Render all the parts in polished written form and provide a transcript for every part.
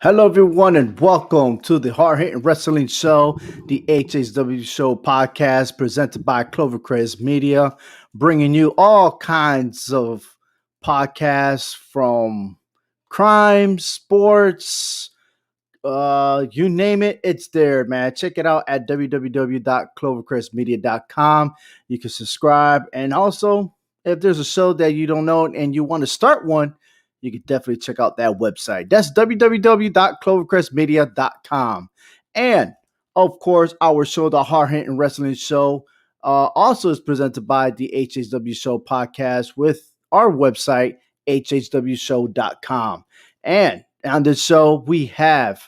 Hello, everyone, and welcome to the Hard Hitting Wrestling Show, the HHW Show podcast presented by Clovercrest Media, bringing you all kinds of podcasts from crime, sports, you name it, it's there, man. Check it out at www.clovercrestmedia.com. You can subscribe, and also, if there's a show that you don't know and you want to start one, you can definitely check out that website. That's www.clovercrestmedia.com. And of course, our show, the Hard Hitting Wrestling Show, also is presented by the HHW Show podcast with our website, hhwshow.com. And on this show, we have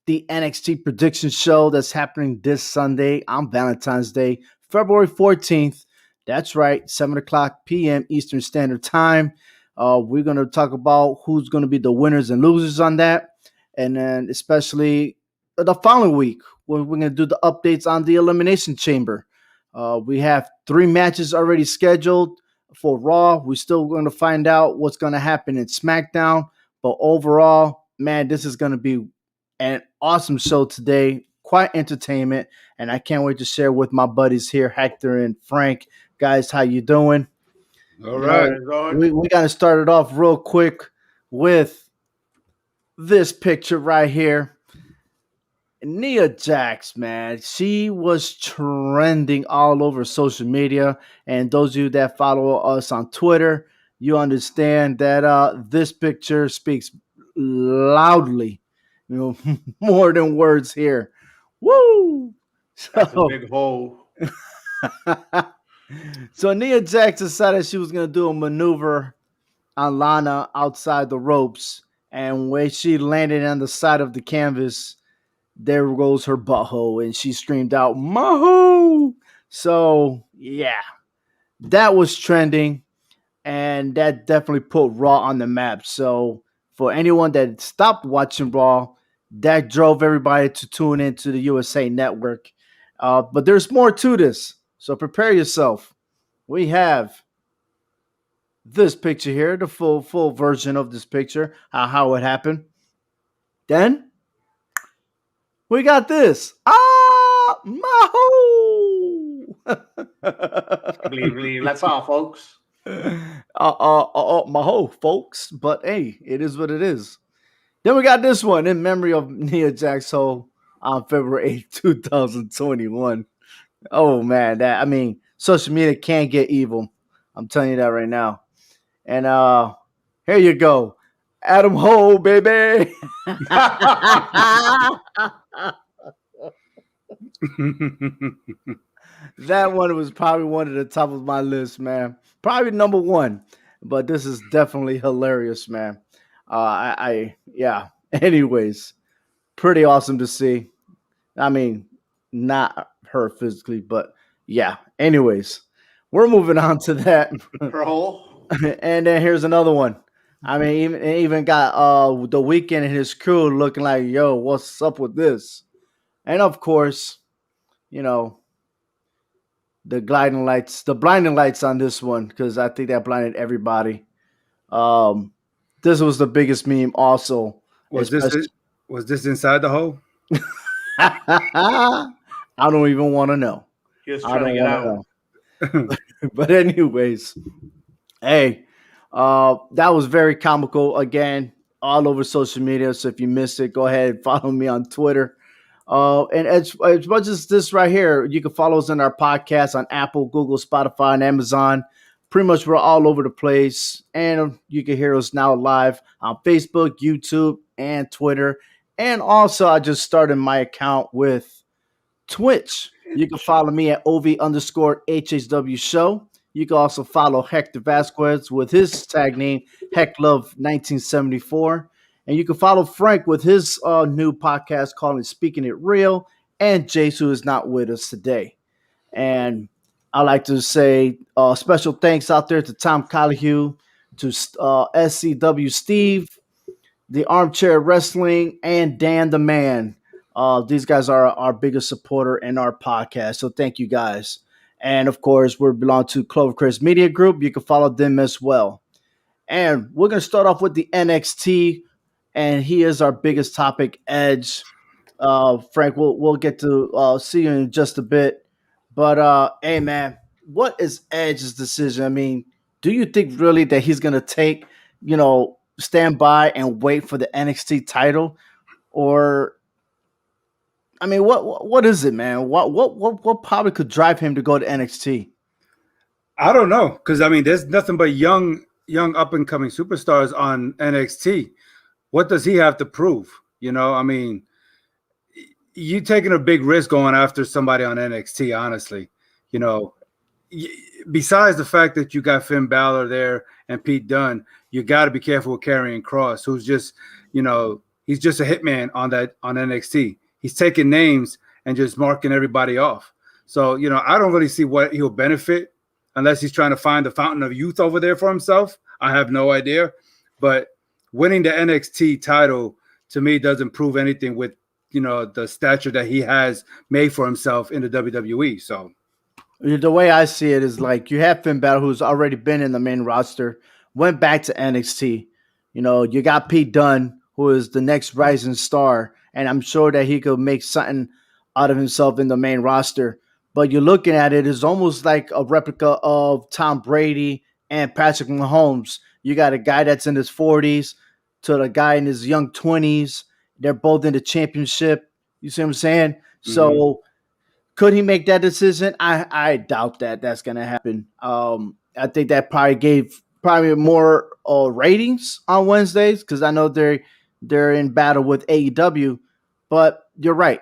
the NXT Prediction Show that's happening this Sunday on Valentine's Day, February 14th. That's right, 7 o'clock p.m. Eastern Standard Time. We're going to talk about who's going to be the winners and losers on that. And then especially the following week, we're going to do the updates on the Elimination Chamber. We have 3 matches already scheduled for Raw. We're still going to find out what's going to happen in SmackDown. But overall, man, this is going to be an awesome show today. Quite entertainment. And I can't wait to share with my buddies here, Hector and Frank. Guys, how you doing? All right. We got to start it off real quick with this picture right here. Nia Jax, man, she was trending all over social media. And those of you that follow us on Twitter, you understand that this picture speaks loudly, more than words here. Woo! That's a big hole. So Nia Jax decided she was going to do a maneuver on Lana outside the ropes. And when she landed on the side of the canvas, there goes her butthole. And she screamed out, "Maho!" So, yeah, that was trending. And that definitely put Raw on the map. So, for anyone that stopped watching Raw, that drove everybody to tune into the USA Network. But there's more to this. So prepare yourself. We have this picture here, the full version of this picture, how it happened. Then we got this. Maho! Believe. That's all, folks. Maho, folks. But hey, it is what it is. Then we got this one in memory of Nia Jax on February 8th, 2021. Oh man, social media can't get evil. I'm telling you that right now. And here you go. Adam Ho, baby. That one was probably one of the top of my list, man. Probably number 1. But this is definitely hilarious, man. Yeah. Anyways, pretty awesome to see. I mean, not her physically, but yeah. Anyways, we're moving on to that. And then here's another one. I mean, even got The Weeknd and his crew looking like, yo, what's up with this? And of course, the blinding lights on this one, because I think that blinded everybody. This was the biggest meme also. Was this inside the hole? I don't even want to know. Just trying to get out. But anyways, hey, that was very comical. Again, all over social media. So if you missed it, go ahead and follow me on Twitter. And as much as this right here, you can follow us in our podcast on Apple, Google, Spotify, and Amazon. Pretty much we're all over the place. And you can hear us now live on Facebook, YouTube, and Twitter. And also, I just started my account with Twitch. You can follow me at OV_HHW Show. You can also follow Hector Vasquez with his tag name, HeckLove1974. And you can follow Frank with his new podcast called Speaking It Real, and Jace, who is not with us today. And I'd like to say special thanks out there to Tom Collihue, to SCW Steve, the Armchair Wrestling, and Dan the Man. These guys are our biggest supporter in our podcast. So thank you guys. And of course, we belong to Clovercrest Media Group. You can follow them as well. And we're going to start off with the NXT and he is our biggest topic, Edge. Frank, we'll get to see you in just a bit. But hey, man, what is Edge's decision? I mean, do you think really that he's gonna take, stand by and wait for the NXT title, or I mean, what is it, man? What probably could drive him to go to NXT? I don't know, because I mean, there's nothing but young up and coming superstars on NXT. What does he have to prove? I mean, you taking a big risk going after somebody on NXT, honestly. You know, besides the fact that you got Finn Balor there and Pete Dunne, you got to be careful with Karrion Kross, who's just, he's just a hitman on NXT. He's taking names and just marking everybody off. So, I don't really see what he'll benefit unless he's trying to find the fountain of youth over there for himself. I have no idea. But winning the NXT title, to me, doesn't prove anything with, the stature that he has made for himself in the WWE. So the way I see it is like you have Finn Balor, who's already been in the main roster, went back to NXT. You got Pete Dunne, who is the next rising star, and I'm sure that he could make something out of himself in the main roster. But you're looking at it as almost like a replica of Tom Brady and Patrick Mahomes. You got a guy that's in his 40s to the guy in his young 20s. They're both in the championship. You see what I'm saying? Mm-hmm. So could he make that decision? I doubt that that's going to happen. I think that probably gave more ratings on Wednesdays because I know they're in battle with AEW. But you're right.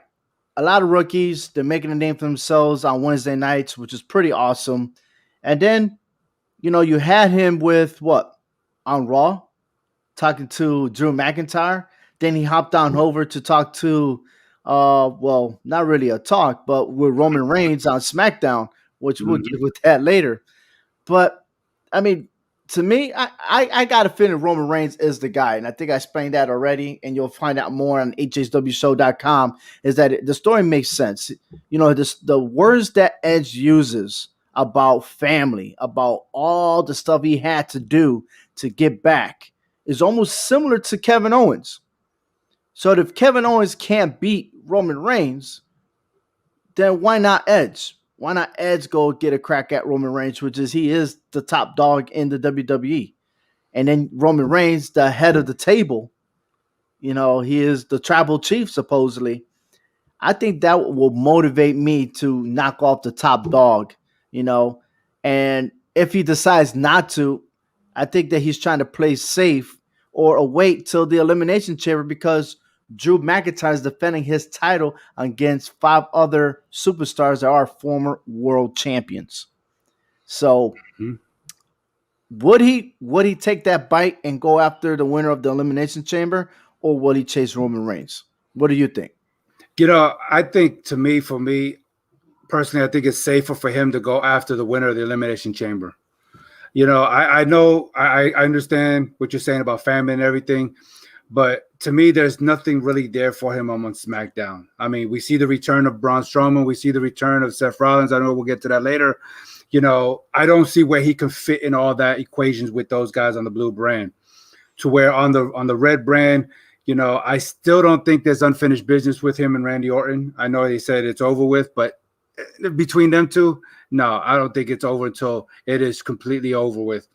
A lot of rookies, they're making a name for themselves on Wednesday nights, which is pretty awesome. And then, you had him with what? On Raw, talking to Drew McIntyre. Then he hopped on over to talk to, well, not really a talk, but with Roman Reigns on SmackDown, which we'll get with that later. But, I mean, to me, I got a feeling Roman Reigns is the guy. And I think I explained that already, and you'll find out more on hswshow.com, is that the story makes sense. The words that Edge uses about family, about all the stuff he had to do to get back is almost similar to Kevin Owens. So if Kevin Owens can't beat Roman Reigns, then why not Edge? Why not Edge go get a crack at Roman Reigns, which is he is the top dog in the WWE. And then Roman Reigns, the head of the table, he is the tribal chief, supposedly. I think that will motivate me to knock off the top dog, And if he decides not to, I think that he's trying to play safe or wait till the Elimination Chamber because Drew McIntyre is defending his title against 5 other superstars that are former world champions. So would he take that bite and go after the winner of the Elimination Chamber, or would he chase Roman Reigns? What do you think? I think for me personally, I think it's safer for him to go after the winner of the Elimination Chamber. I know I understand what you're saying about family and everything, but to me, there's nothing really there for him on SmackDown. I mean, we see the return of Braun Strowman. We see the return of Seth Rollins. I know we'll get to that later. I don't see where he can fit in all that equations with those guys on the blue brand. To where on the red brand, I still don't think there's unfinished business with him and Randy Orton. I know they said it's over with, but between them two, no, I don't think it's over until it is completely over with.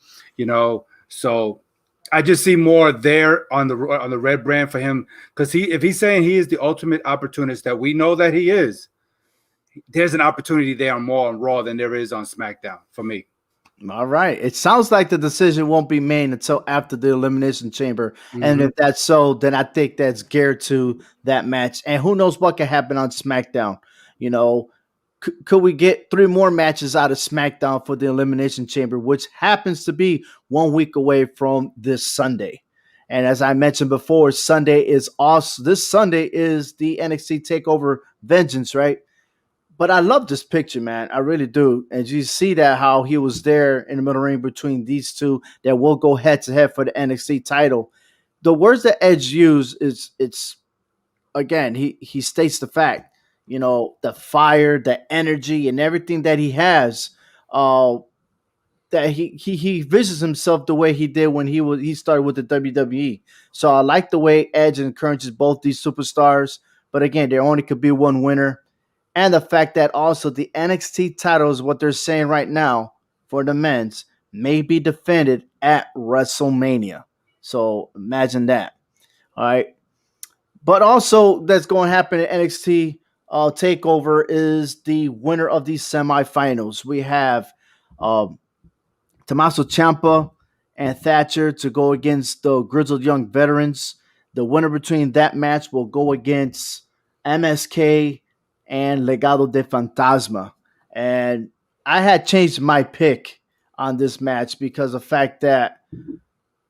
So I just see more there on the red brand for him because if he's saying he is the ultimate opportunist that we know that he is, there's an opportunity there more on Raw than there is on SmackDown for me. All right. It sounds like the decision won't be made until after the Elimination Chamber. Mm-hmm. And if that's so, then I think that's geared to that match. And who knows what could happen on SmackDown. Could we get 3 more matches out of SmackDown for the Elimination Chamber, which happens to be 1 week away from this Sunday. And as I mentioned before, Sunday is awesome. This Sunday is the NXT Takeover Vengeance, right? But I love this picture, man. I really do. And you see that how he was there in the middle ring between these two that will go head to head for the NXT title. The words that Edge used it's again, he states the fact, the fire, the energy, and everything that he has. that he visits himself the way he did when he started with the WWE. So I like the way Edge encourages both these superstars, but again, there only could be one winner, and the fact that also the NXT title is what they're saying right now for the men's may be defended at WrestleMania. So imagine that. All right. But also, that's going to happen at NXT Takeover is the winner of these semifinals. We have um, Tommaso Ciampa and Thatcher to go against the Grizzled Young Veterans. The winner between that match will go against MSK and Legado de Fantasma. And I had changed my pick on this match because of the fact that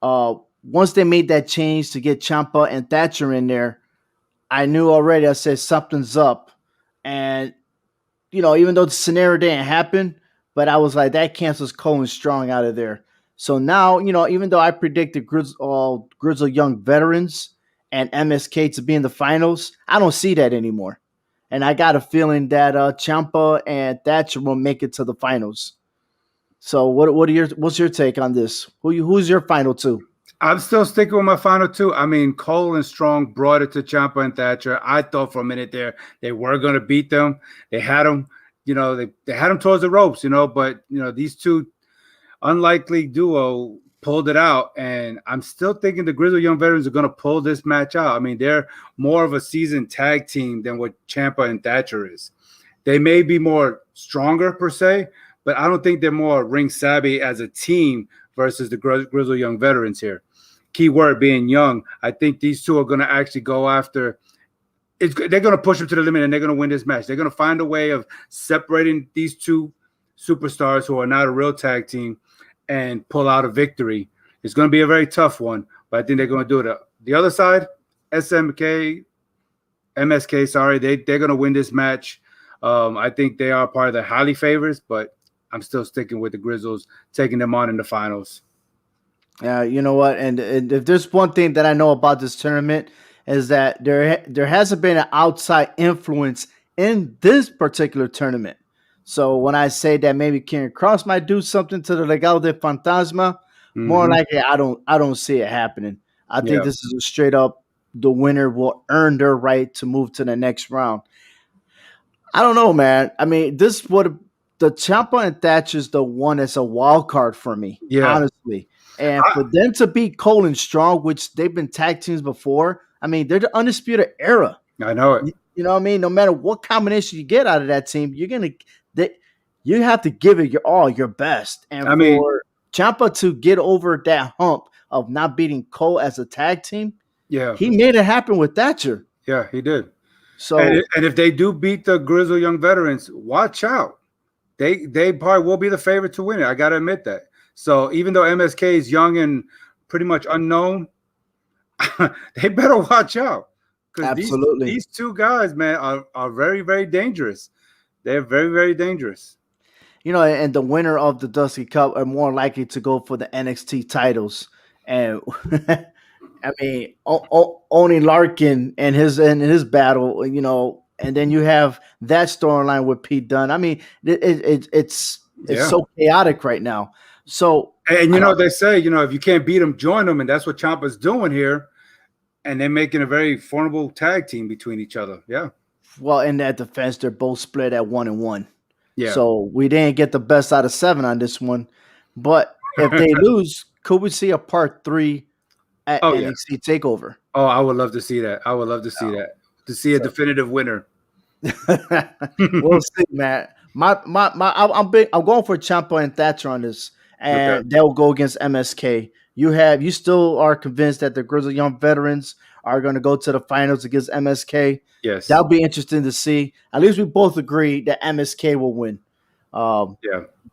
once they made that change to get Ciampa and Thatcher in there, I knew already. I said something's up, and even though the scenario didn't happen, but I was like, that cancels Cole and Strong out of there. So now, even though I predicted Grizzled Young Veterans and MSK to be in the finals, I don't see that anymore. And I got a feeling that Ciampa and Thatcher will make it to the finals. So what's your take on this? Who's your final two? I'm still sticking with my final two. I mean, Cole and Strong brought it to Ciampa and Thatcher. I thought for a minute there they were going to beat them. They had them, they had them towards the ropes, but, these two unlikely duo pulled it out. And I'm still thinking the Grizzled Young Veterans are going to pull this match out. I mean, they're more of a seasoned tag team than what Ciampa and Thatcher is. They may be more stronger per se, but I don't think they're more ring savvy as a team versus the Grizzled Young Veterans here. Key word being young. I think these two are going to actually go after. They're going to push them to the limit, and they're going to win this match. They're going to find a way of separating these two superstars who are not a real tag team and pull out a victory. It's going to be a very tough one, but I think they're going to do it. The other side, MSK, they're going to win this match. I think they are part of the highly favorites, but I'm still sticking with the Grizzles, taking them on in the finals. You know what? And if there's one thing that I know about this tournament is that there hasn't been an outside influence in this particular tournament. So when I say that maybe Karrion Kross might do something to the Legado de Fantasma, more likely I don't see it happening. I think this is a straight up the winner will earn their right to move to the next round. I don't know, man. I mean, this would the Ciampa and Thatcher is the one that's a wild card for me, honestly. And for them to beat Cole and Strong, which they've been tag teams before, I mean, they're the undisputed era. I know it. You know what I mean? No matter what combination you get out of that team, you have to give it your best. And for Ciampa to get over that hump of not beating Cole as a tag team, he made it happen with Thatcher. Yeah, he did. So, and if they do beat the Grizzled Young Veterans, watch out. They probably will be the favorite to win it. I got to admit that. So even though MSK is young and pretty much unknown, they better watch out. Absolutely. These two guys, man, are very, very dangerous. They're very, very dangerous. And the winner of the Dusty Cup are more likely to go for the NXT titles. And I mean, Oni Larkin and his battle, and then you have that storyline with Pete Dunne. I mean, it's so chaotic right now. So, and they say, if you can't beat them, join them, and that's what Ciampa's doing here. And they're making a very formidable tag team between each other. Yeah. Well, in that defense, they're both split at 1-1. Yeah. So we didn't get the best out of 7 on this one. But if they lose, could we see a part 3 at NXT Takeover? Oh, I would love to see that. I would love to see that. To see a definitive winner. We'll see, man. I'm going for Ciampa and Thatcher on this, and they'll go against MSK. You still are convinced that the Grizzled Young Veterans are going to go to the finals against MSK. Yes, that'll be interesting to see. At least we both agree that MSK will win. But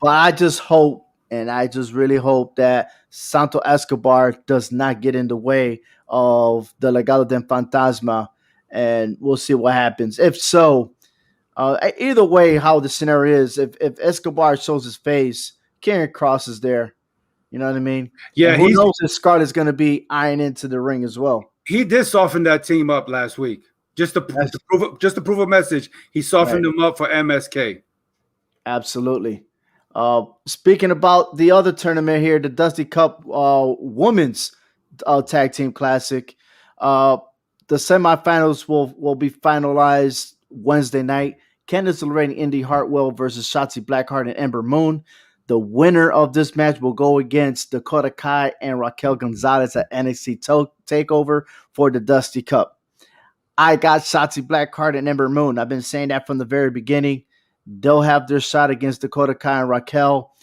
I just hope, and I just really hope that Santo Escobar does not get in the way of the Legado del Fantasma, and we'll see what happens. If so, either way, how the scenario is, if Escobar shows his face, Karrion Kross is there. You know what I mean? Yeah. And who knows if Scarlett's going to be eyeing into the ring as well. He did soften that team up last week. Just to prove a message, he softened them up for MSK. Absolutely. Speaking about the other tournament here, the Dusty Cup Women's Tag Team Classic, uh, the semifinals will be finalized Wednesday night. Candice Lorraine, Indy Hartwell versus Shatzi Blackheart and Ember Moon. The winner of this match will go against Dakota Kai and Raquel Gonzalez at NXT Takeover for the Dusty Cup. I got Shotzi Blackheart and Ember Moon. I've been saying that from the very beginning. They'll have their shot against Dakota Kai and Raquel.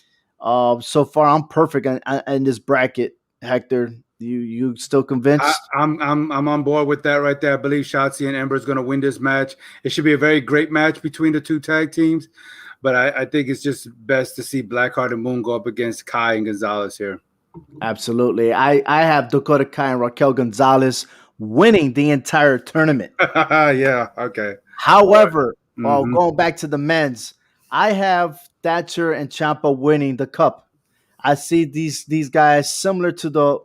So far, I'm perfect in this bracket. Hector, you still convinced? I'm on board with that right there. I believe Shotzi and Ember is going to win this match. It should be a very great match between the two tag teams, but I think it's just best to see Blackheart and Moon go up against Kai and Gonzalez here. Absolutely. I have Dakota Kai and Raquel Gonzalez winning the entire tournament. Yeah, okay. However, going back to the men's, I have Thatcher and Ciampa winning the cup. I see these guys similar to the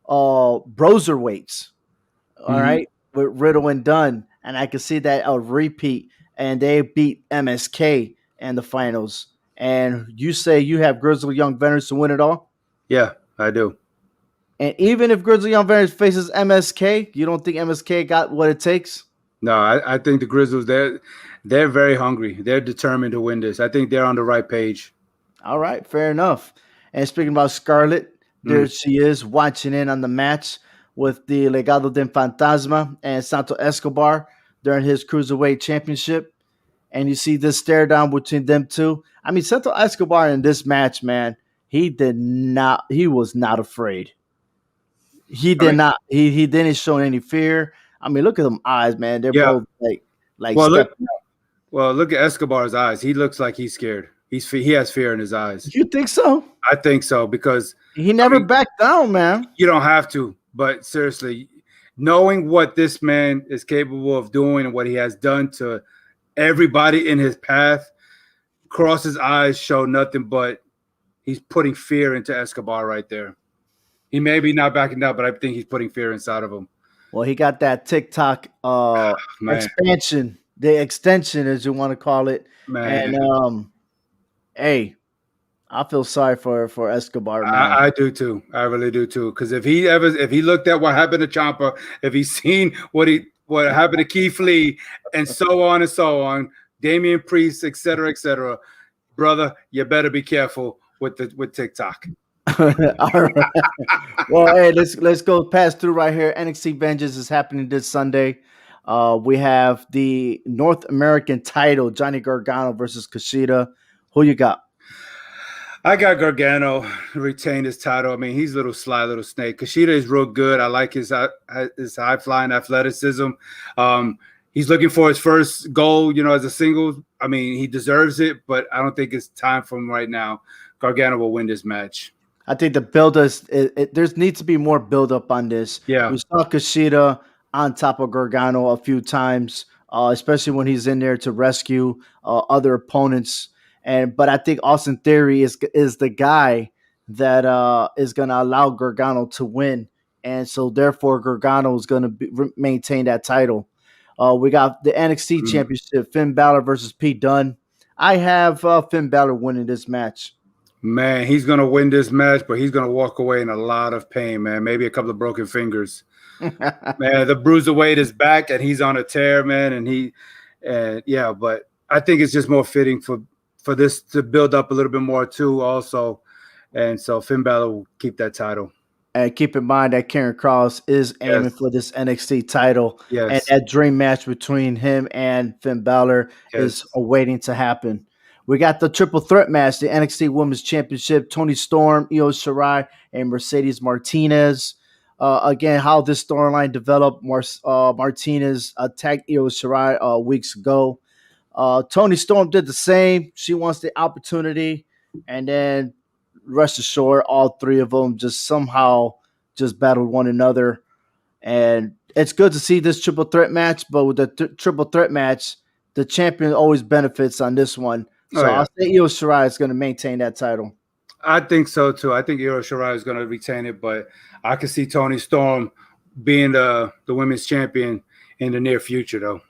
Broserweights, all right, with Riddle and Dunn, and I can see that a repeat, and they beat MSK in the finals. And you say you have Grizzly Young Veterans to win it all? Yeah, I do. And even if Grizzly Young Veterans faces MSK, you don't think MSK got what it takes? No, I think the Grizzlies, they're very hungry. They're determined to win this. I think they're on the right page. All right, fair enough. And speaking about Scarlett, there she is watching in on the match with the Legado del Fantasma and Santo Escobar during his Cruiserweight Championship. And you see this stare down between them two. I mean, Santo Escobar in this match, man, he was not afraid. He didn't show any fear. I mean, look at them eyes, man. They're both like stepping up. Well, look at Escobar's eyes. He looks like he's scared. He has fear in his eyes. You think so? I think so because he never backed down, man. You don't have to, but seriously, knowing what this man is capable of doing and what he has done to everybody in his path, Cross's eyes show nothing but he's putting fear into Escobar right there. He may be not backing down, but I think he's putting fear inside of him. Well, he got that TikTok expansion, the extension, as you want to call it. Man. And hey, I feel sorry for Escobar, man. I do too. I really do too. Because if he looked at what happened to Ciampa, if he's seen what happened to Keith Lee, and so on, Damian Priest, etc., brother, you better be careful with TikTok. All right. Well, hey, let's go pass through right here. NXT Vengeance is happening this Sunday. We have the North American title, Johnny Gargano versus Kashida. Who you got? I got Gargano retain his title. I mean, he's a little sly little snake. Kashida is real good. I like his high flying athleticism. He's looking for his first goal, as a singles. I mean, he deserves it, but I don't think it's time for him right now. Gargano will win this match. I think the build there needs to be more build up on this. Yeah, we saw Kashida on top of Gargano a few times, especially when he's in there to rescue other opponents. But I think Austin Theory is the guy that is going to allow Gargano to win, and so therefore Gargano is going to maintain that title. We got the NXT Championship, Finn Balor versus Pete Dunne. I have Finn Balor winning this match. Man, he's going to win this match, but he's going to walk away in a lot of pain, man. Maybe a couple of broken fingers. Man, the bruiserweight is back, and he's on a tear, man. But I think it's just more fitting for this to build up a little bit more, too, also. And so Finn Balor will keep that title. And keep in mind that Karrion Kross is aiming for this NXT title. Yes. And that dream match between him and Finn Balor is awaiting to happen. We got the triple threat match, the NXT Women's Championship, Toni Storm, Io Shirai, and Mercedes Martinez. Again, how this storyline developed, Martinez attacked Io Shirai weeks ago. Toni Storm did the same. She wants the opportunity. And then rest assured, all three of them just somehow just battled one another. And it's good to see this triple threat match, but with the triple threat match, the champion always benefits on this one. So I'll say Io Shirai is going to maintain that title. I think so, too. I think Io Shirai is going to retain it, but I can see Toni Storm being the women's champion in the near future, though.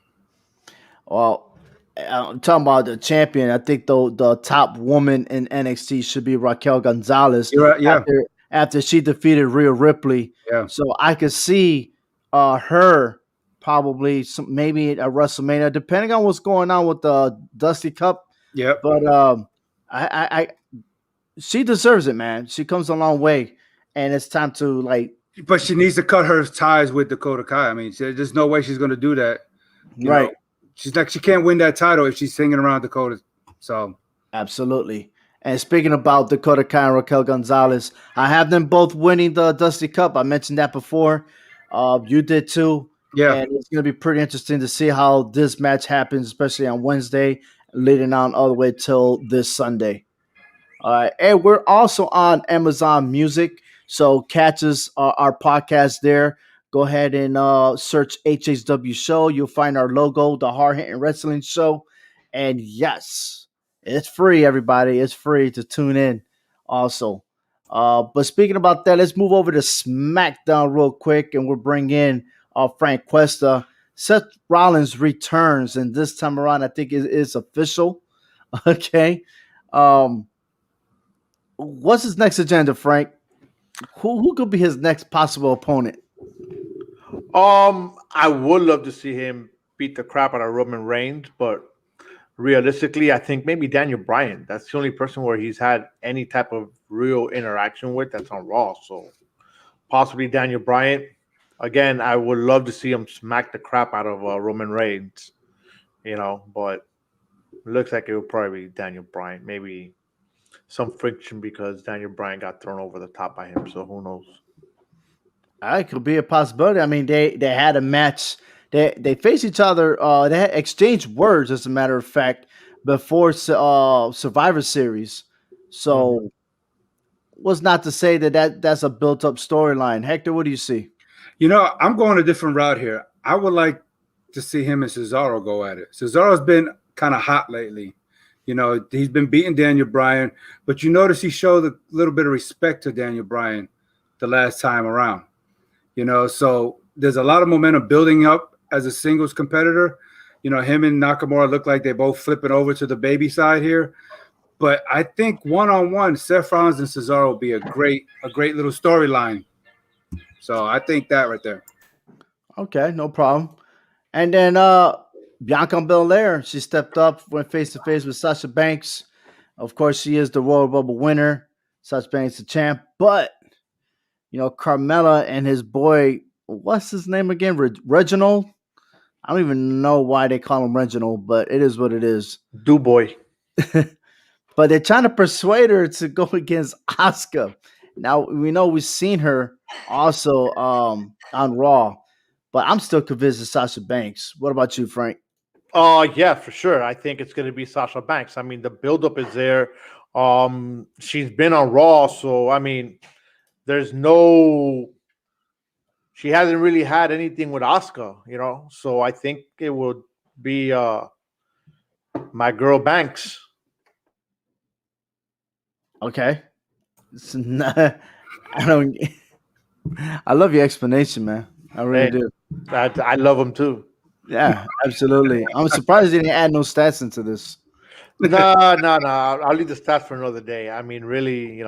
Well, I'm talking about the champion. I think the top woman in NXT should be Raquel Gonzalez You're right. Yeah. after she defeated Rhea Ripley. Yeah. So I could see her probably maybe at WrestleMania, depending on what's going on with the Dusty Cup. Yep. But I she deserves it, man. She comes a long way, and it's time to like But she needs to cut her ties with Dakota Kai. I mean, there's no way she's going to do that. You right. know, she's like she can't win that title if she's singing around Dakota. So Absolutely. And speaking about Dakota Kai and Raquel Gonzalez, I have them both winning the Dusty Cup. I mentioned that before. You did too. yeah, And it's going to be pretty interesting to see how this match happens, especially on Wednesday, leading on all the way till this Sunday. All right. And we're also on Amazon Music. So catch us, our podcast there. Go ahead and search HHW Show. You'll find our logo, the Hard Hitting Wrestling Show. And yes, it's free, everybody. It's free to tune in also. But speaking about that, let's move over to SmackDown real quick. And we'll bring in Frank Cuesta. Seth Rollins returns. And this time around, I think it is official. Okay. What's his next agenda, Frank? Who could be his next possible opponent? I would love to see him beat the crap out of Roman Reigns, but realistically, I think maybe Daniel Bryan. That's the only person where he's had any type of real interaction with that's on Raw. So possibly Daniel Bryan. Again, I would love to see him smack the crap out of Roman Reigns, but it looks like it would probably be Daniel Bryan. Maybe some friction because Daniel Bryan got thrown over the top by him. So who knows? It could be a possibility. I mean, they had a match. They faced each other. They had exchanged words, as a matter of fact, before Survivor Series. So, what's not to say that's a built up storyline? Hector, what do you see? I'm going a different route here. I would like to see him and Cesaro go at it. Cesaro's been kind of hot lately. He's been beating Daniel Bryan, but you notice he showed a little bit of respect to Daniel Bryan the last time around. So there's a lot of momentum building up as a singles competitor. Him and Nakamura look like they're both flipping over to the baby side here. But I think one-on-one, Seth Rollins and Cesaro will be a great little storyline. So I think that right there. Okay, no problem. And then Bianca Belair, she stepped up, went face to face with Sasha Banks. Of course, she is the Royal Rumble winner. Sasha Banks the champ, but Carmella and his boy, what's his name again? Reginald? I don't even know why they call him Reginald, but it is what it is. Do boy. But they're trying to persuade her to go against Asuka. Now, we know we've seen her also on Raw, but I'm still convinced it's Sasha Banks. What about you, Frank? Yeah, for sure. I think it's going to be Sasha Banks. I mean, the buildup is there. She's been on Raw, so I mean, she hasn't really had anything with Asuka, So I think it would be my girl Banks. Okay. I don't. I love your explanation, man. I really do. I love them too. Yeah, absolutely. I'm surprised they didn't add no stats into this. No. I'll leave the stats for another day. I mean, really,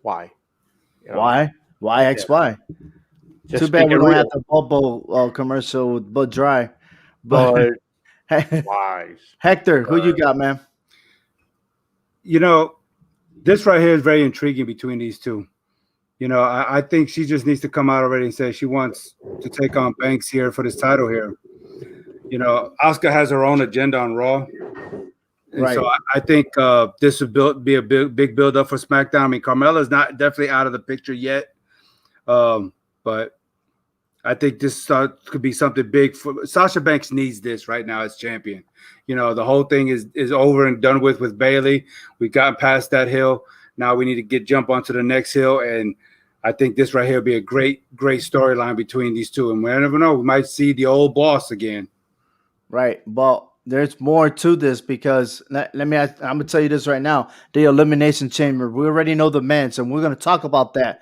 why? Why? Why XY? Just too bad we don't real. have the bubble commercial with Bud Dry. But why? Hector, who you got, man? This right here is very intriguing between these two. I think she just needs to come out already and say she wants to take on Banks here for this title here. Asuka has her own agenda on Raw. And right. So I think this would be a big build up for SmackDown. I mean, Carmella's not definitely out of the picture yet. But I think this could be something big for Sasha Banks needs this right now as champion. The whole thing is over and done with Bayley. We've gotten past that hill. Now we need to jump onto the next hill. And I think this right here will be a great storyline between these two. And we never know. We might see the old boss again. Right. But there's more to this because I'm going to tell you this right now. The Elimination Chamber, we already know the men's, and we're going to talk about that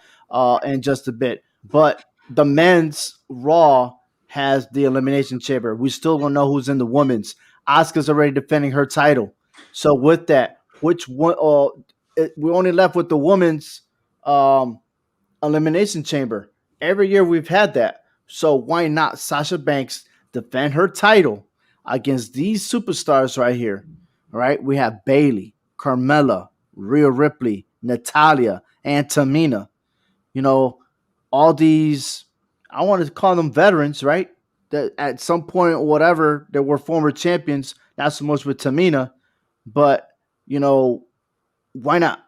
in just a bit. But the men's Raw has the Elimination Chamber. We still don't know who's in the women's. Asuka's already defending her title. So with that, which one? We only left with the women's um, elimination chamber. Every year we've had that. So why not Sasha Banks defend her title against these superstars right here? All right, we have Bailey, Carmella, Rhea Ripley, Natalia, and Tamina. You know, all these, I want to call them veterans, right? That at some point or whatever, that were former champions, not so much with Tamina, but, you know, why not?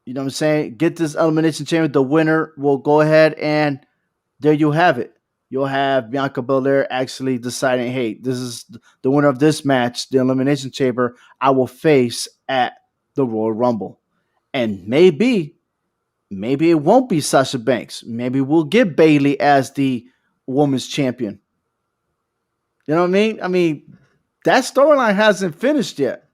You know what I'm saying? Get this elimination chamber. The winner will go ahead, and there you have it. You'll have Bianca Belair actually deciding, hey, this is the winner of this match, the elimination chamber, I will face at the Royal Rumble. And maybe it won't be Sasha Banks. Maybe we'll get Bailey as the women's champion. You know what I mean? I mean, that storyline hasn't finished yet.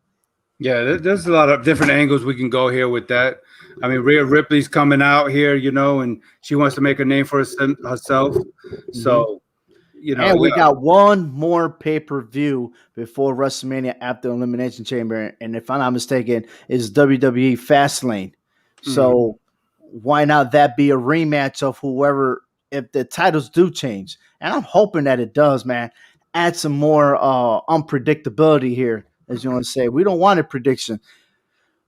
Yeah, there's a lot of different angles we can go here with that. I mean, Rhea Ripley's coming out here, you know, and she wants to make a name for herself. So, you know, and we got one more pay-per-view before WrestleMania after Elimination Chamber, and if I'm not mistaken, is WWE Fastlane. So why not that be a rematch of whoever if the titles do change? And I'm hoping that it does, man. Add some more unpredictability here, as you want to say. We don't want a prediction.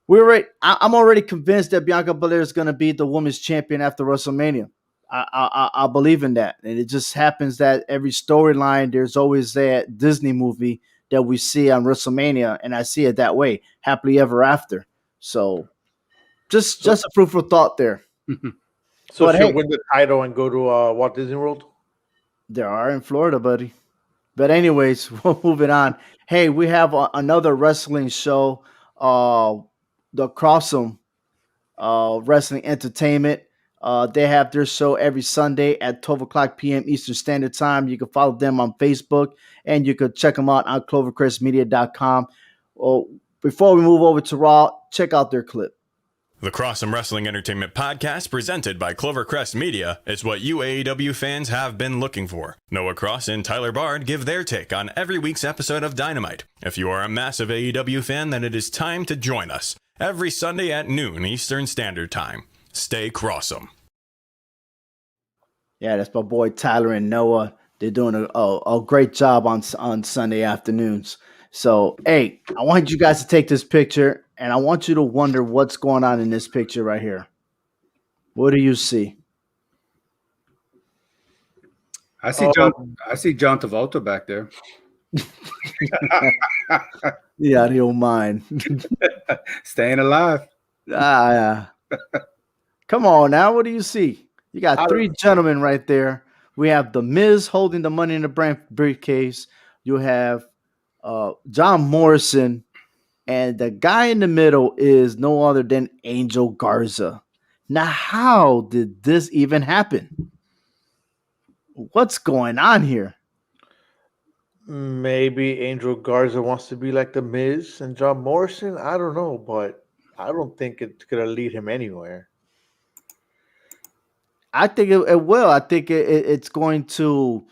I'm already convinced that Bianca Belair is going to be the women's champion after WrestleMania. I believe in that, and it just happens that every storyline there's always that Disney movie that we see on WrestleMania, and I see it that way, happily ever after. So, just a fruitful thought there. So she'll win the title and go to Walt Disney World. There are in Florida, buddy. But anyways, we're moving on. Hey, we have another wrestling show, the Crossum Wrestling Entertainment. They have their show every Sunday at 12 o'clock p.m. Eastern Standard Time. You can follow them on Facebook, and you could check them out on clovercrestmedia.com. Before we move over to Raw, check out their clip. The Crossum Wrestling Entertainment Podcast, presented by Clovercrest Media, is what you AEW fans have been looking for. Noah Cross and Tyler Bard give their take on every week's episode of Dynamite. If you are a massive AEW fan, then it is time to join us every Sunday at noon Eastern Standard Time. Stay Crossum. Yeah, that's my boy Tyler and Noah. They're doing a great job on Sunday afternoons. So, hey, I want you guys to take this picture, and I want you to wonder what's going on in this picture right here. What do you see? I see John Travolta back there. Yeah, out of your mind. Staying alive. Yeah. Come on now. What do you see? You got three gentlemen right there. We have The Miz holding the Money in the Bank briefcase. You have John Morrison. And the guy in the middle is no other than Angel Garza. Now, how did this even happen? What's going on here? Maybe Angel Garza wants to be like the Miz and John Morrison. I don't know, but I don't think it's gonna lead him anywhere. I think it will. I think it's going to.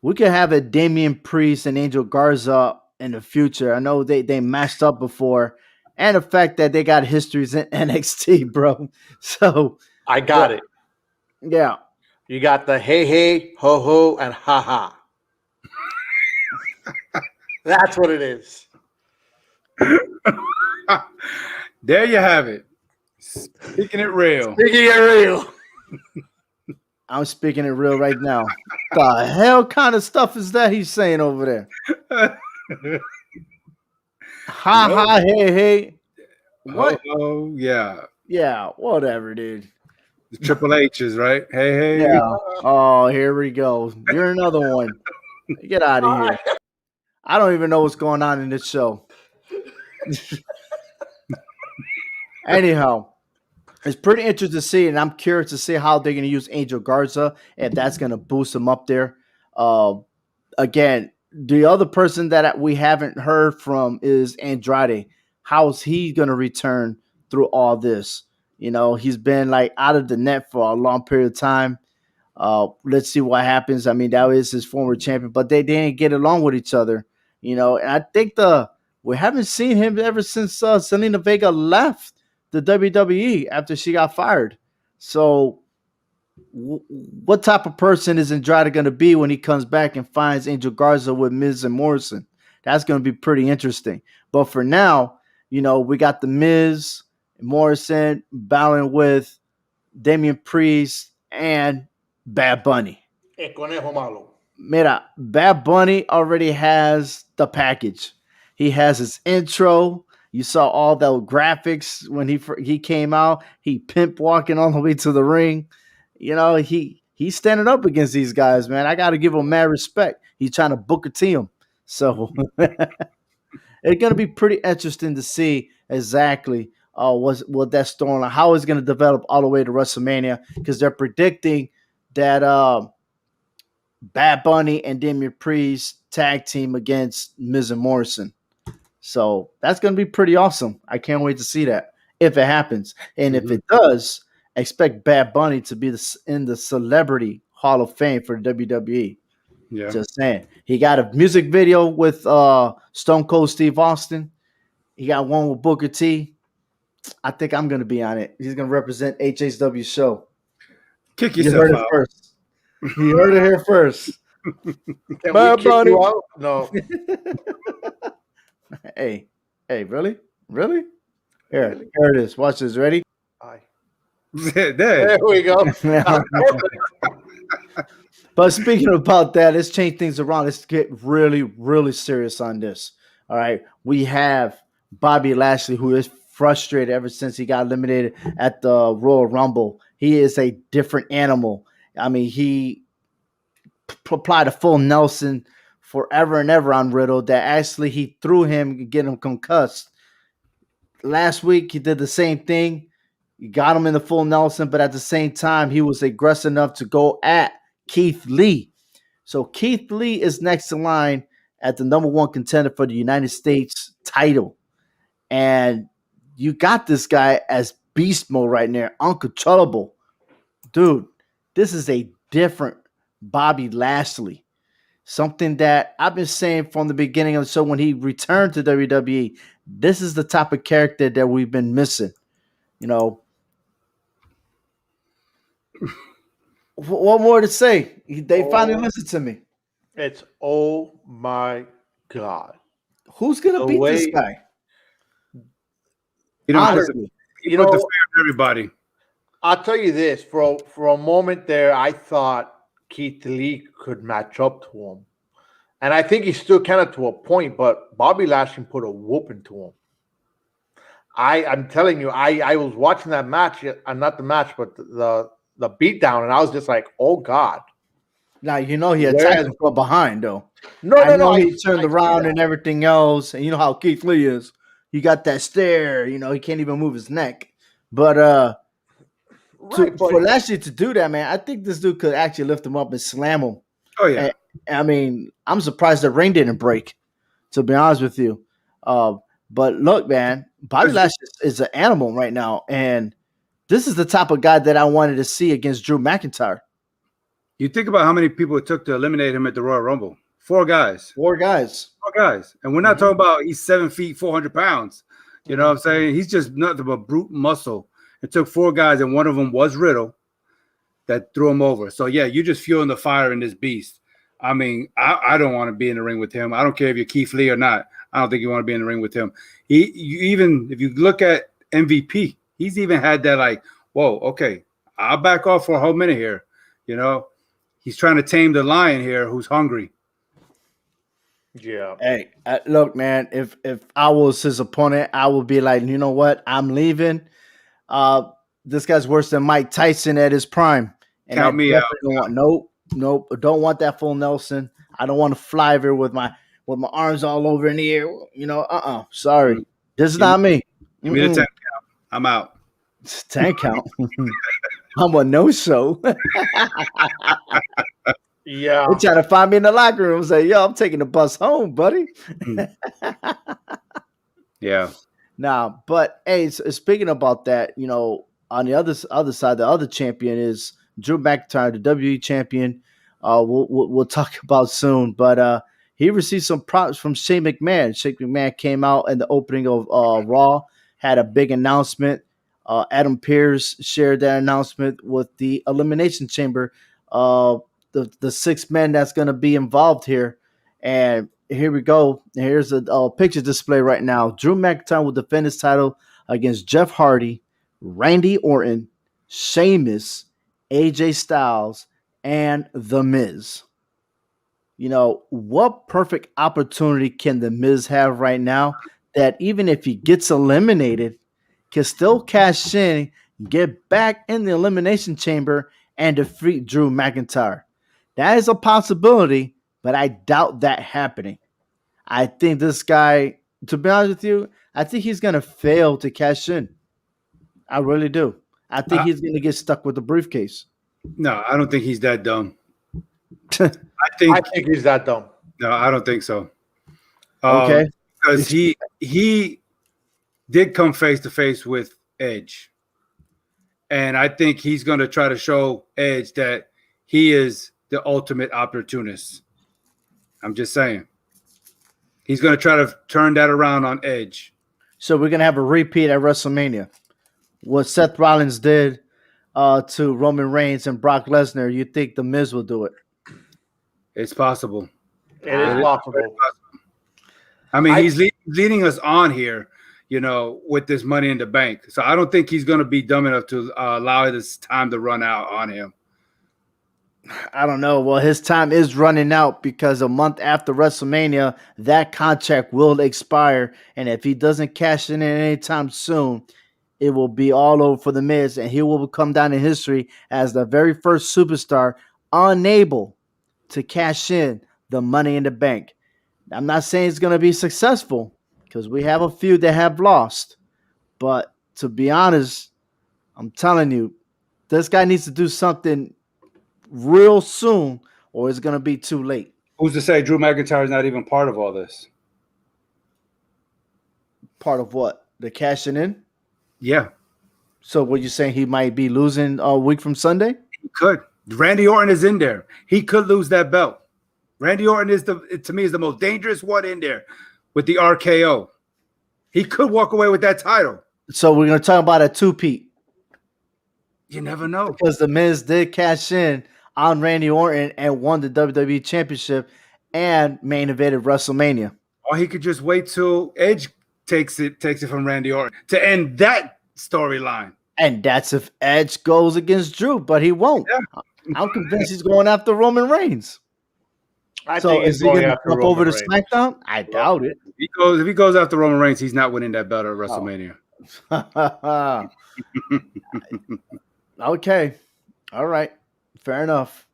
We could have a Damian Priest and Angel Garza in the future. I know they matched up before, and the fact that they got histories in NXT, bro. So I got it. Yeah, you got the hey, ho ho, and ha ha. That's what it is. There you have it. Speaking it real. I'm speaking it real right now. The hell kind of stuff is that he's saying over there? Ha, hey. What? Oh, yeah. Yeah, whatever, dude. The Triple H's, right? Hey. Yeah. Oh, here we go. You're another one. Get out of here. I don't even know what's going on in this show. Anyhow, it's pretty interesting to see, and I'm curious to see how they're going to use Angel Garza, if that's going to boost him up there. Again, the other person that we haven't heard from is Andrade. How's he going to return through all this? You know, he's been like out of the net for a long period of time. Let's see what happens. I mean, that is his former champion, but they didn't get along with each other. And I think we haven't seen him ever since Selena Vega left the WWE after she got fired. So what type of person is Andrade going to be when he comes back and finds Angel Garza with Miz and Morrison? That's going to be pretty interesting. But for now, we got the Miz, Morrison battling with Damian Priest and Bad Bunny. El conejo malo. Mira, Bad Bunny already has the package. He has his intro. You saw all the graphics when he came out. He pimp walking all the way to the ring. He's standing up against these guys, man. I got to give him mad respect. He's trying to Booker T him. So it's going to be pretty interesting to see exactly what that storyline, how it's going to develop all the way to WrestleMania, because they're predicting that Bad Bunny and Damian Priest tag team against Miz and Morrison. So that's going to be pretty awesome. I can't wait to see that if it happens. And if it does, expect Bad Bunny to be in the Celebrity Hall of Fame for the WWE. Yeah. Just saying. He got a music video with Stone Cold Steve Austin. He got one with Booker T. I think I'm going to be on it. He's going to represent HHW show. Kick yourself out. First. You heard it here first. Can we kick you out? No. Hey, really? Here it is. Watch this. Ready? Aye. There we go. But speaking about that, let's change things around. Let's get really, really serious on this. All right. We have Bobby Lashley, who is frustrated ever since he got eliminated at the Royal Rumble. He is a different animal. I mean, he applied a full Nelson forever and ever on Riddle that actually he threw him, getting him concussed. Last week, he did the same thing. He got him in the full Nelson, but at the same time, he was aggressive enough to go at Keith Lee. So Keith Lee is next in line at the number one contender for the United States title. And you got this guy as beast mode right now, uncontrollable. Dude, this is a different Bobby Lashley. Something that I've been saying from the beginning of the show when he returned to WWE. This is the type of character that we've been missing. What more to say? They finally listened to me. It's oh my God. Who's gonna beat this guy? Honestly, he put the fear in everybody. I'll tell you this: for a moment there, I thought Keith Lee could match up to him, and I think he's still kind of to a point. But Bobby Lashley put a whooping to him. I'm telling you, I was watching that match, not the match, but the beatdown, and I was just like, oh God. Now he attacked him from behind though. No. He turned around and everything else, and you know how Keith Lee is. He got that stare. He can't even move his neck. But for Lashley to do that, man, I think this dude could actually lift him up and slam him. Oh yeah. I mean, I'm surprised the ring didn't break. To be honest with you, but look, man, Bobby Lashley is an animal right now, and this is the type of guy that I wanted to see against Drew McIntyre. You think about how many people it took to eliminate him at the Royal Rumble. 4 guys. 4 guys. 4 guys. And we're not talking about he's 7 feet, 400 pounds. You know what I'm saying? He's just nothing but brute muscle. It took 4 guys, and one of them was Riddle that threw him over. So, yeah, you're just fueling the fire in this beast. I mean, I don't want to be in the ring with him. I don't care if you're Keith Lee or not. I don't think you want to be in the ring with him. Even if you look at MVP, he's even had that like, whoa, okay, I'll back off for a whole minute here. He's trying to tame the lion here who's hungry. Yeah. Hey, look, man, if I was his opponent, I would be like, you know what? I'm leaving. This guy's worse than Mike Tyson at his prime. And Count me out. Nope. Don't want that full Nelson. I don't want to fly over with my arms all over in the air. Sorry. This is not me. Give me the 10 count. I'm out. 10 count. I'm a no-show. Yeah. They're trying to find me in the locker room and say, yo, I'm taking the bus home, buddy. Yeah. Nah, but hey, speaking about that, on the other side, the other champion is Drew McIntyre, the WWE champion. We'll talk about soon, but he received some props from Shane McMahon. Shane McMahon came out in the opening of Raw, had a big announcement. Adam Pearce shared that announcement with the Elimination Chamber, the 6 men that's going to be involved here. And here we go. Here's a picture display right now. Drew McIntyre will defend his title against Jeff Hardy, Randy Orton, Sheamus, AJ Styles, and The Miz. You know, what perfect opportunity can The Miz have right now that even if he gets eliminated, can still cash in, get back in the Elimination Chamber, and defeat Drew McIntyre? That is a possibility, but I doubt that happening. I think this guy, to be honest with you, I think he's going to fail to cash in. I really do. I think he's going to get stuck with the briefcase. No, I don't think he's that dumb. I think he's that dumb. No, I don't think so. Okay. Because he did come face to face with Edge. And I think he's going to try to show Edge that he is the ultimate opportunist. I'm just saying. He's going to try to turn that around on Edge. So we're going to have a repeat at WrestleMania. What Seth Rollins did to Roman Reigns and Brock Lesnar, you think The Miz will do it? It's possible. It is possible. I mean, he's leading us on here, you know, with this Money in the Bank. So I don't think he's going to be dumb enough to allow this time to run out on him. I don't know. Well, his time is running out because a month after WrestleMania, that contract will expire. And if he doesn't cash in anytime soon, it will be all over for The Miz. And he will come down in history as the very first superstar unable to cash in the Money in the Bank. I'm not saying it's going to be successful because we have a few that have lost. But to be honest, I'm telling you, this guy needs to do something real soon or it's going to be too late. Who's to say Drew McIntyre is not even part of all this? Part of what? The cashing in? Yeah. So what you saying, he might be losing a week from Sunday? He could. Randy Orton is in there. He could lose that belt. Randy Orton is to me the most dangerous one in there with the RKO. He could walk away with that title. So we're going to talk about a two-peat. You never know. Because The Miz did cash in on Randy Orton and won the WWE Championship and main evented WrestleMania. Or he could just wait till Edge takes it from Randy Orton to end that storyline. And that's if Edge goes against Drew, but he won't. Yeah. I'm convinced he's going after Roman Reigns. I So think is he's he going going to after jump Roman over to Reigns. SmackDown? I doubt it. If he goes after Roman Reigns, he's not winning that belt at WrestleMania. Okay. All right. Fair enough.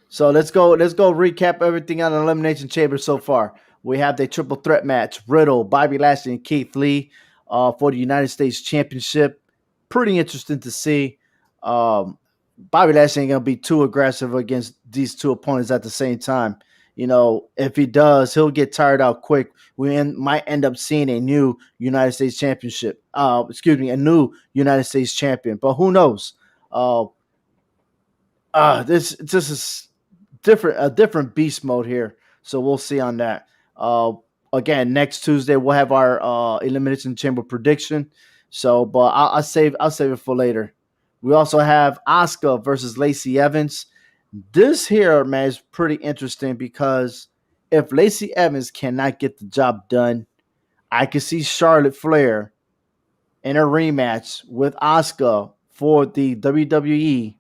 So let's go recap everything on the Elimination Chamber so far. We have the triple threat match, Riddle, Bobby Lashley, and Keith Lee for the United States Championship. Pretty interesting to see. Bobby Lashley ain't going to be too aggressive against these two opponents at the same time. You know, if he does, he'll get tired out quick. We might end up seeing a new United States Championship. A new United States champion. But who knows? This is a different beast mode here. So we'll see on that. Again, next Tuesday we'll have our Elimination Chamber prediction. So, but I'll save it for later. We also have Asuka versus Lacey Evans. This here, man, is pretty interesting because if Lacey Evans cannot get the job done, I can see Charlotte Flair in a rematch with Asuka for the WWE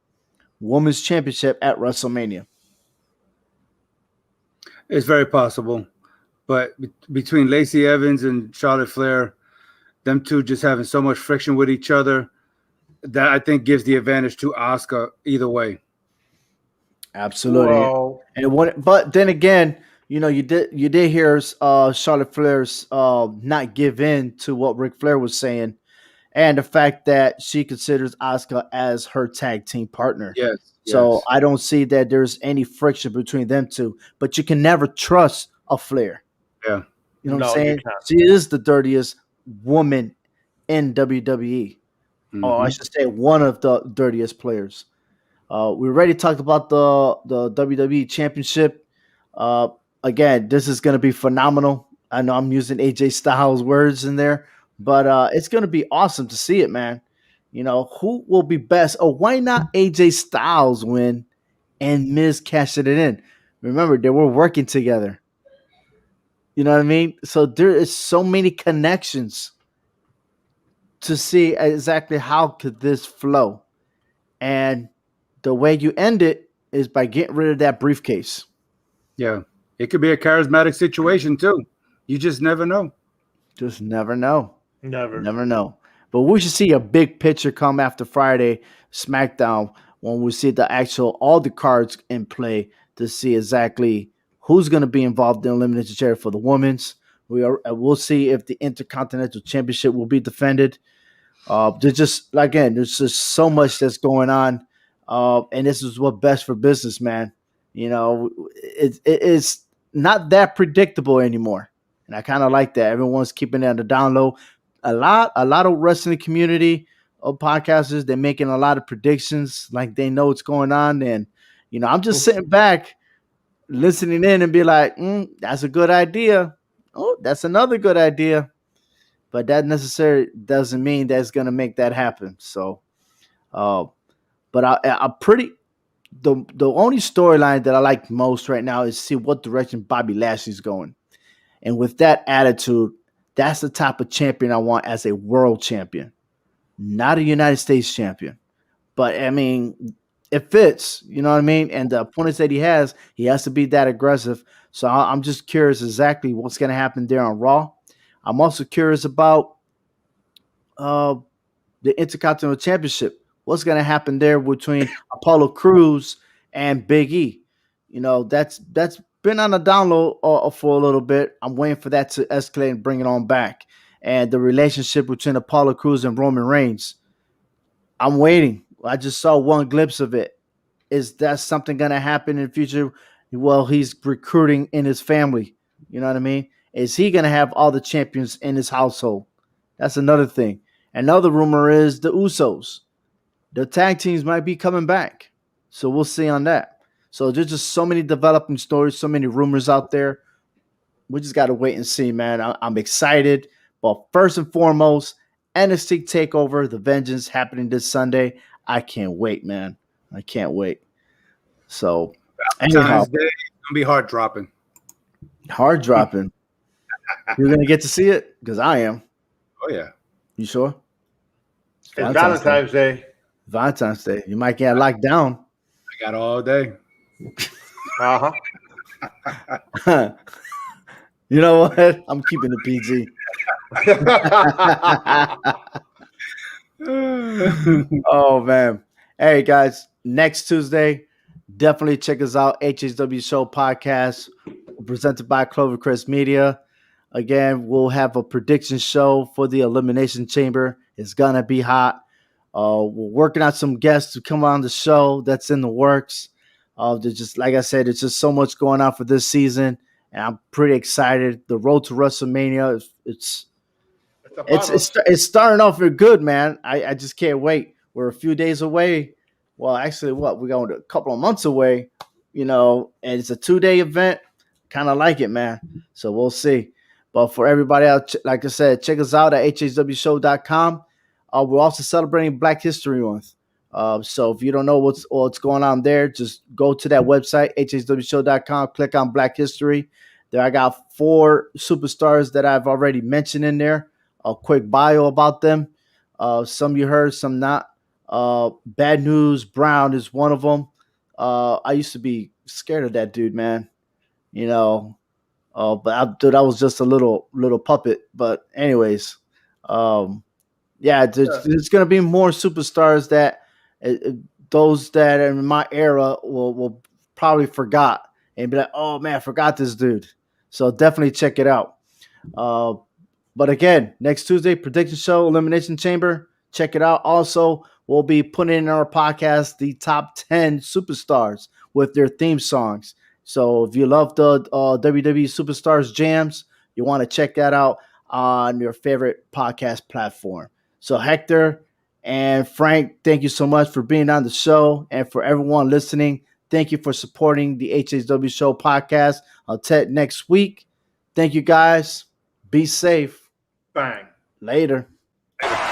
Women's Championship at WrestleMania. It's very possible. But between Lacey Evans and Charlotte Flair, them two just having so much friction with each other, that I think gives the advantage to Asuka either way. Absolutely. Well, But then again, you know, you did hear Charlotte Flair's not give in to what Ric Flair was saying, and the fact that she considers Asuka as her tag team partner. Yes. So yes. I don't see that there's any friction between them two. But you can never trust a Flair. Yeah. You know what No, I'm saying? you can't. She is the dirtiest woman in WWE. Mm-hmm. Or I should say one of the dirtiest players. We already talked about the WWE Championship. again, this is going to be phenomenal. I know I'm using AJ Styles words in there, but it's going to be awesome to see it, man. Who will be best? Oh, why not AJ Styles win and Miz cash it in? Remember, they were working together. You know what I mean? So there is so many connections to see exactly how could this flow. And the way you end it is by getting rid of that briefcase. Yeah. It could be a charismatic situation too. You just never know. Just never know. Never. Never know. But we should see a big picture come after Friday SmackDown when we see all the cards in play to see exactly who's going to be involved in Elimination Chamber for the women's. We'll see if the Intercontinental Championship will be defended. There's just so much that's going on, and this is what best for business, man. It's not that predictable anymore, and I kind of like that. Everyone's keeping it on the down low. A lot of wrestling community of podcasters, they're making a lot of predictions, like they know what's going on, and I'm just sitting back, listening in, and be like, "That's a good idea. Oh, that's another good idea." But that necessarily doesn't mean that's going to make that happen. So, but the only storyline that I like most right now is see what direction Bobby Lashley's going. And with that attitude, that's the type of champion I want as a world champion, not a United States champion. But I mean, it fits, you know what I mean? And the opponents that he has to be that aggressive. So I'm just curious exactly what's going to happen there on Raw. I'm also curious about the Intercontinental Championship. What's going to happen there between Apollo Crews and Big E? That's been on the download for a little bit. I'm waiting for that to escalate and bring it on back. And the relationship between Apollo Crews and Roman Reigns, I'm waiting. I just saw one glimpse of it. Is that something going to happen in the future? Well, he's recruiting in his family. You know what I mean? Is he going to have all the champions in his household? That's another thing. Another rumor is the Usos. The tag teams might be coming back. So we'll see on that. So there's just so many developing stories, so many rumors out there. We just got to wait and see, man. I'm excited. But first and foremost, NXT Takeover, The Vengeance, happening this Sunday. I can't wait, man. I can't wait. So, Valentine's Day, it's going to be hard dropping. Hard dropping. You're going to get to see it? Because I am. Oh, yeah. You sure? It's Valentine's Day. Valentine's Day. You might get locked down. I got all day. Uh-huh. You know what? I'm keeping the PG. Oh, man. Hey, guys. Next Tuesday, definitely check us out. HHW Show Podcast, presented by Clovercrest Media. Again, we'll have a prediction show for the Elimination Chamber. It's going to be hot. We're working on some guests to come on the show. That's in the works. There's just, like I said, it's just so much going on for this season, and I'm pretty excited. The road to WrestleMania, it's starting off good, man. I just can't wait. We're a few days away. Well, actually, we're going a couple of months away, and it's a 2-day event. Kind of like it, man. So we'll see. But for everybody else, like I said, check us out at hhwshow.com. We're also celebrating Black History Month. So if you don't know what's going on there, just go to that website, hhwshow.com, click on Black History. There I got 4 superstars that I've already mentioned in there. A quick bio about them. Some you heard, some not. Bad News Brown is one of them. I used to be scared of that dude, man. But I was just a little puppet. But anyways, there's going to be more superstars that those that are in my era will probably forgot and be like, oh man, I forgot this dude. So definitely check it out. But again, next Tuesday, prediction show, Elimination Chamber. Check it out. Also, we'll be putting in our podcast the top 10 superstars with their theme songs. So if you love the WWE Superstars Jams, you want to check that out on your favorite podcast platform. So Hector and Frank, thank you so much for being on the show. And for everyone listening, Thank you for supporting the HHW Show podcast. I'll tell you next week. Thank you, guys. Be safe. Bang. Later. Later.